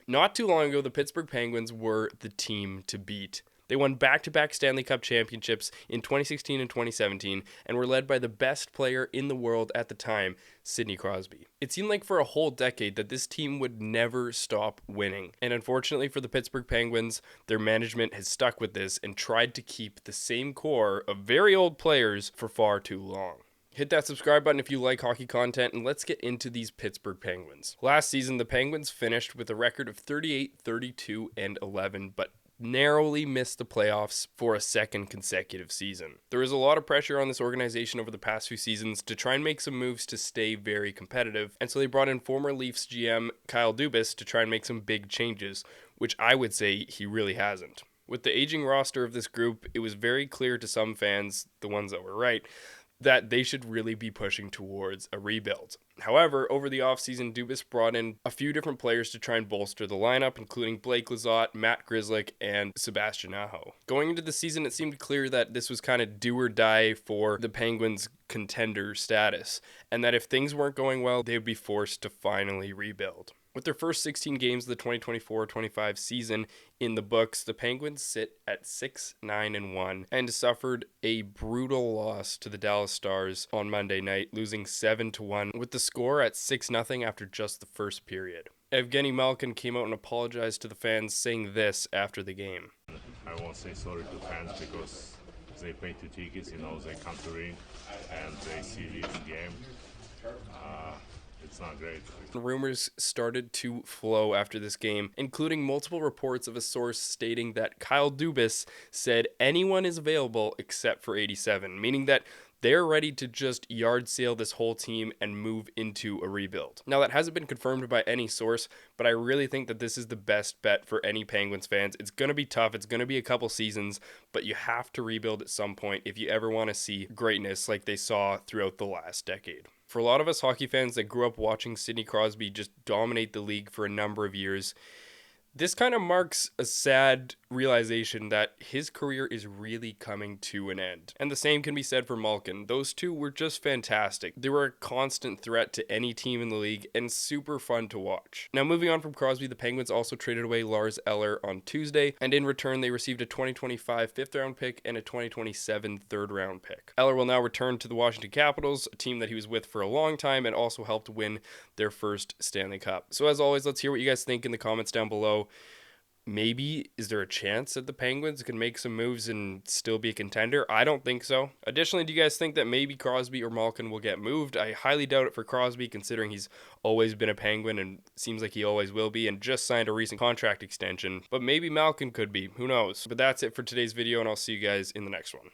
Not too long ago, the Pittsburgh Penguins were the team to beat. They won back-to-back Stanley Cup championships in 2016 and 2017 and were led by the best player in the world at the time, Sidney Crosby. It seemed like for a whole decade that this team would never stop winning. And unfortunately for the Pittsburgh Penguins, their management has stuck with this and tried to keep the same core of very old players for far too long. Hit that subscribe button if you like hockey content, and let's get into these Pittsburgh Penguins. Last season, the Penguins finished with a record of 38, 32, and 11, but narrowly missed the playoffs for a second consecutive season. There was a lot of pressure on this organization over the past few seasons to try and make some moves to stay very competitive, and so they brought in former Leafs GM Kyle Dubas to try and make some big changes, which I would say he really hasn't. With the aging roster of this group, it was very clear to some fans, the ones that were right, that they should really be pushing towards a rebuild. However, over the offseason, Dubas brought in a few different players to try and bolster the lineup, including Blake Lizotte, Matt Grzelcyk, and Sebastian Aho. Going into the season, it seemed clear that this was kind of do or die for the Penguins' contender status, and that if things weren't going well, they would be forced to finally rebuild. With their first 16 games of the 2024-25 season in the books, the Penguins sit at 6-9-1 and suffered a brutal loss to the Dallas Stars on Monday night, losing 7-1 with the score at 6-0 after just the first period. Evgeny Malkin came out and apologized to the fans, saying this after the game. I won't say sorry to fans because they pay 2 tickets, they come to ring and they see this game. It's not great. Rumors started to flow after this game, including multiple reports of a source stating that Kyle Dubas said anyone is available except for 87, meaning that they're ready to just yard sale this whole team and move into a rebuild. Now, that hasn't been confirmed by any source, but I really think that this is the best bet for any Penguins fans. It's going to be tough. It's going to be a couple seasons, but you have to rebuild at some point if you ever want to see greatness like they saw throughout the last decade. For a lot of us hockey fans that grew up watching Sidney Crosby just dominate the league for a number of years, this kind of marks a sad realization that his career is really coming to an end. And the same can be said for Malkin. Those two were just fantastic. They were a constant threat to any team in the league and super fun to watch. Now, moving on from Crosby, the Penguins also traded away Lars Eller on Tuesday, and in return they received a 2025 5th-round pick and a 2027 3rd-round pick. Eller will now return to the Washington Capitals, a team that he was with for a long time and also helped win their first Stanley Cup. So as always, let's hear what you guys think in the comments down below. Maybe, is there a chance that the Penguins can make some moves and still be a contender? I don't think so. Additionally, do you guys think that maybe Crosby or Malkin will get moved? I highly doubt it for Crosby, considering he's always been a Penguin and seems like he always will be and just signed a recent contract extension. But maybe Malkin could be. Who knows? But that's it for today's video, and I'll see you guys in the next one.